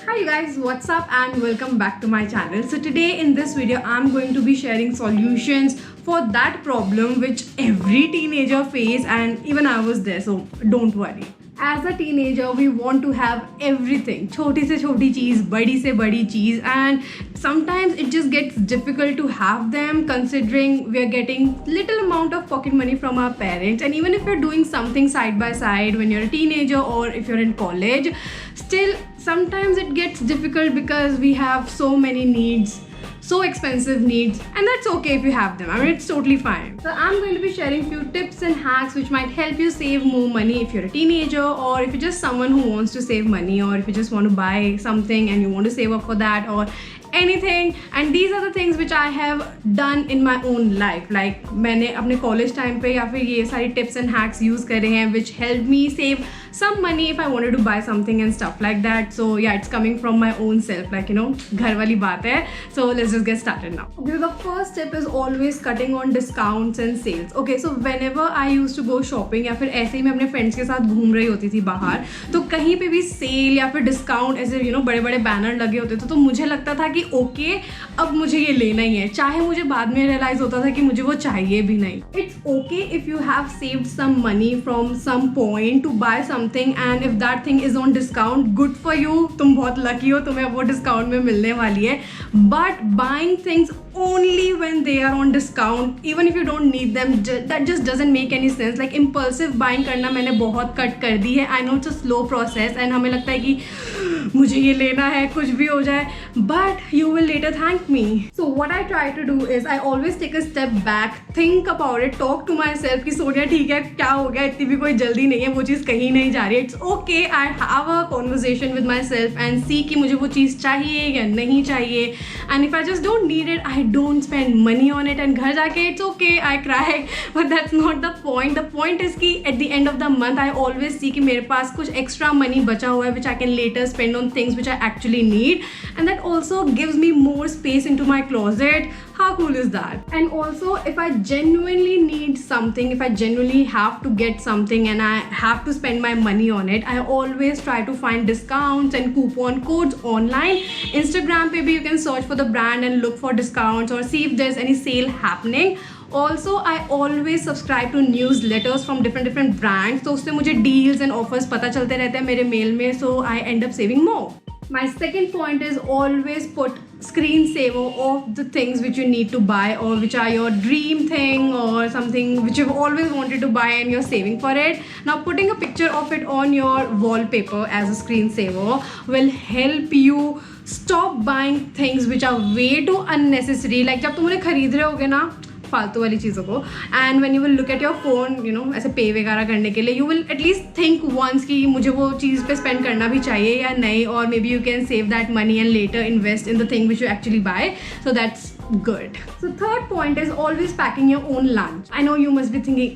Hi you guys, what's up and welcome back to my channel. So today in this video I'm going to be sharing solutions for that problem which every teenager face, and even I was there, so don't worry. As a teenager we want to have everything, छोटी से छोटी चीज़, बड़ी से बड़ी चीज़, and sometimes it just gets difficult to have them considering we are getting little amount of pocket money from our parents. And even if you're doing something side by side when you're a teenager or if you're in college, still sometimes it gets difficult because we have so many needs, so expensive needs, and that's okay if you have them. I mean, it's totally fine. So I'm going to be sharing few tips and hacks which might help you save more money if you're a teenager, or if you're just someone who wants to save money, or if you just want to buy something and you want to save up for that, or anything. And these are the things which I have done in my own life. Like मैंने अपने college time पे या फिर ये सारी tips and hacks use करे हैं which helped me save some money if I wanted to buy something and stuff like that. So yeah, it's coming from my own self, like, you know, घर वाली बात है. So let's just get started now. Okay, so the first tip is always cutting on discounts and sales. Okay, so whenever I used to go shopping या फिर ऐसे ही मैं अपने friends के साथ घूम रही होती थी बाहर, तो कहीं पे भी सेल या फिर डिस्काउंट ऐसे बड़े बड़े बैनर लगे होते थे, तो मुझे लगता था कि ओके अब मुझे ये लेना ही है, चाहे मुझे बाद में रियलाइज होता था कि मुझे वो चाहिए भी नहीं. It's okay if you have saved some money from some point to buy something, and if that thing is on discount, good for you, तुम बहुत लकी हो, तुम्हें वो डिस्काउंट में मिलने वाली है. But buying things only when they are on discount, even if you don't need them, that just doesn't make any sense. Like impulsive buying करना मैंने बहुत कट कर दी है. I know it's a slow process and हमें लगता है कि मुझे ये लेना है कुछ भी हो जाए, but you will later thank me. So what I try to do is I always take a step back, think about it, talk to myself कि सोनिया ठीक है, क्या हो गया, इतनी भी कोई जल्दी नहीं है, वो चीज़ कहीं नहीं जा रही है. It's okay, I have a conversation with myself and see कि मुझे वो चीज़ चाहिए या नहीं चाहिए. And if I just don't need it, I don't spend money on it, and घर जाके it's okay, I cry, but that's not the point. The point is कि at the end of the month I always see कि मेरे पास कुछ extra money बचा हुआ है which I can later spend on things which I actually need, and that also gives me more space into my closet. How cool is that? And also if I genuinely need something, if I genuinely have to get something and I have to spend my money on it, I always try to find discounts and coupon codes online. Instagram पे भी you can search for the brand and look for discounts or see if there's any sale happening. Also, I always subscribe to newsletters from different brands, तो उससे मुझे deals and offers पता चलते रहते हैं मेरे mail में, so I end up saving more. My second point is always put screensaver of the things which you need to buy or which are your dream thing or something which you've always wanted to buy and you're saving for it. Now putting a picture of it on your wallpaper as a screensaver will help you stop buying things which are way too unnecessary. Like जब तुम उन्हें खरीद रहे होगे ना फालतू वाली चीज़ों को, and when you will look at your phone, you know, ऐसे पे वगैरह करने के लिए, you will at least think once कि मुझे वो चीज़ पे स्पेंड करना भी चाहिए या नहीं, और maybe you can save that money and later invest in the thing which you actually buy. So that's good. So third point is always packing your own lunch. I know you must be thinking,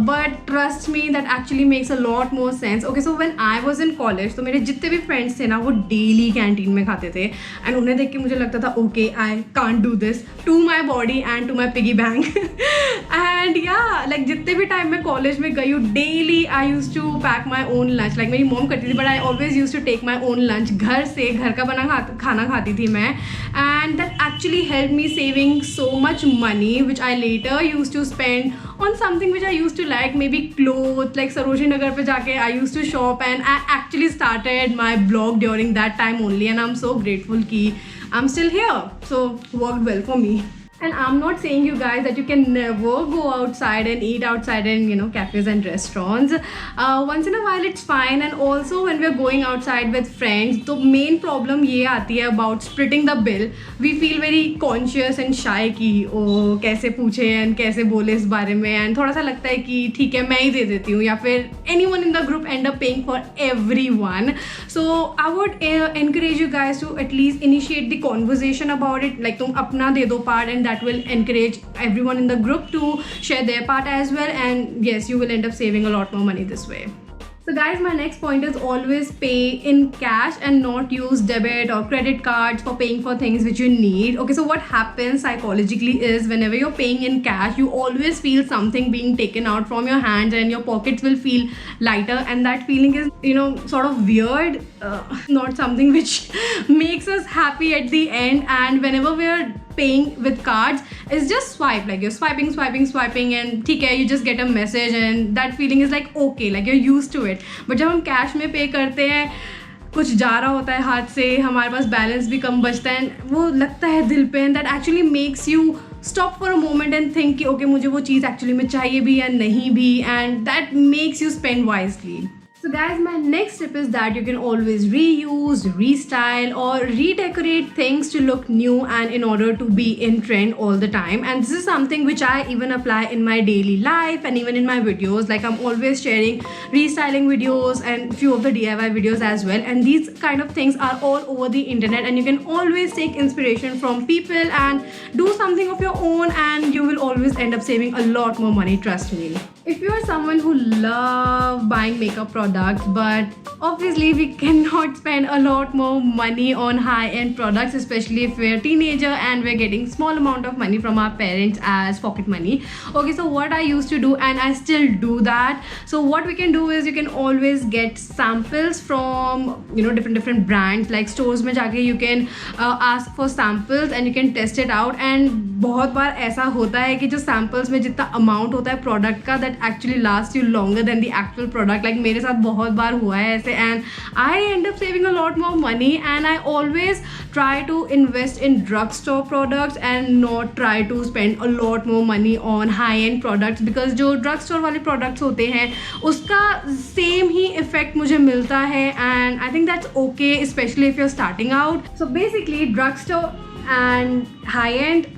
but trust me, that actually makes a lot more sense. Okay, so when I was in college, तो मेरे जितने भी friends थे ना वो daily canteen में खाते थे, and उन्हें देख के मुझे लगता था okay, I can't do this to my body and to my piggy bank. And yeah, like जितने भी time मैं college में गई हूँ, daily I used to pack my own lunch. Like मेरी mom करती थी, but I always used to take my own lunch. घर का बना खाना खाती थी मैं, and that actually helped me saving so much money which I later used to spend on something which I used to like, maybe clothes. Like Sarojini Nagar पे जाके I used to shop, and I actually started my blog during that time only, and I'm so grateful कि I'm still here. So worked well for me. And I'm not saying you guys that you can never go outside and eat outside in, you know, cafes and restaurants. Once in a while it's fine. And also when we're going outside with friends, the main problem ये आती है about splitting the bill. We feel very conscious and shy कि ओ कैसे पूछे and कैसे बोले इस बारे में, and थोड़ा सा लगता है कि ठीक है मैं ही दे देती हूँ, या फिर anyone in the group end up paying for everyone. So I would encourage you guys to at least initiate the conversation about it. Like तुम अपना दे दो part, and that will encourage everyone in the group to share their part as well, and yes, you will end up saving a lot more money this way. So guys, my next point is always pay in cash and not use debit or credit cards for paying for things which you need. Okay, so what happens psychologically is whenever you're paying in cash, you always feel something being taken out from your hands and your pockets will feel lighter, and that feeling is, you know, sort of weird. not something which makes us happy at the end. And whenever we are paying with cards, it's just swipe, like you're swiping and ठीक you just get a message and that feeling is like okay, like you're used to it. But जब हम cash में पे करते हैं, कुछ जा रहा होता है हाथ से, हमारे पास बैलेंस भी कम बचता है, वो लगता है दिल पे, and that actually makes you stop for a moment and think कि okay, मुझे वो चीज़ एक्चुअली में चाहिए भी या नहीं भी, and that makes you spend wisely. So guys, my next tip is that you can always reuse, restyle or redecorate things to look new and in order to be in trend all the time. And this is something which I even apply in my daily life and even in my videos. Like I'm always sharing restyling videos and few of the DIY videos as well. And these kind of things are all over the internet, and you can always take inspiration from people and do something of your own, and you will always end up saving a lot more money, trust me. If you are someone who love buying makeup products, but obviously we cannot spend a lot more money on high-end products, especially if we're a teenager and we're getting small amount of money from our parents as pocket money. Okay, so what I used to do, and I still do that. So what we can do is you can always get samples from different brands, like stores में जाके you can ask for samples and you can test it out. And बहुत बार ऐसा होता है कि जो samples में जितना amount होता है product का, that actually lasts you longer than the actual product. Like मेरे साथ बहुत बार हुआ है ऐसे, and I end up saving a lot more money. And I always try to invest in drugstore products and not try to spend a lot more money on high-end products, because जो drugstore वाले products होते हैं उसका same ही effect मुझे मिलता है, and I think that's okay, especially if you're starting out. So basically drugstore and high-end.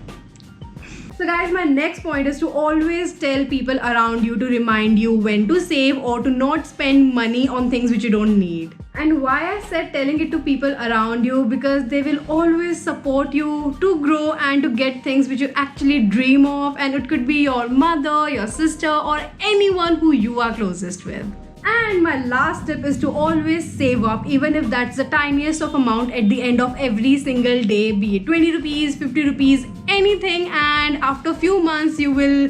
So guys, my next point is to always tell people around you to remind you when to save or to not spend money on things which you don't need. And why I said telling it to people around you, because they will always support you to grow and to get things which you actually dream of, and it could be your mother, your sister, or anyone who you are closest with. And my last tip is to always save up, even if that's the tiniest of amount at the end of every single day, be it 20 rupees, 50 rupees, anything. And after a few months you will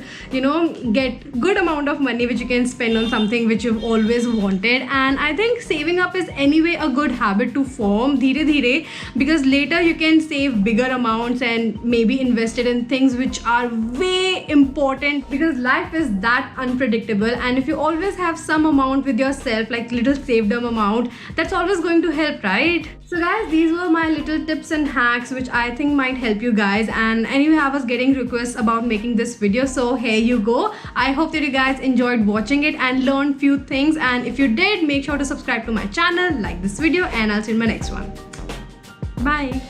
get good amount of money which you can spend on something which you've always wanted. And I think saving up is anyway a good habit to form dheere dheere, because later you can save bigger amounts and maybe invest it in things which are way important, because life is that unpredictable. And if you always have some amount with yourself, like little saved up amount, that's always going to help, right? So guys, these were my little tips and hacks which I think might help you guys. And anyway, I was getting requests about making this video, so here you go. I hope that you guys enjoyed watching it and learned few things, and if you did, make sure to subscribe to my channel, like this video, and I'll see you in my next one. Bye.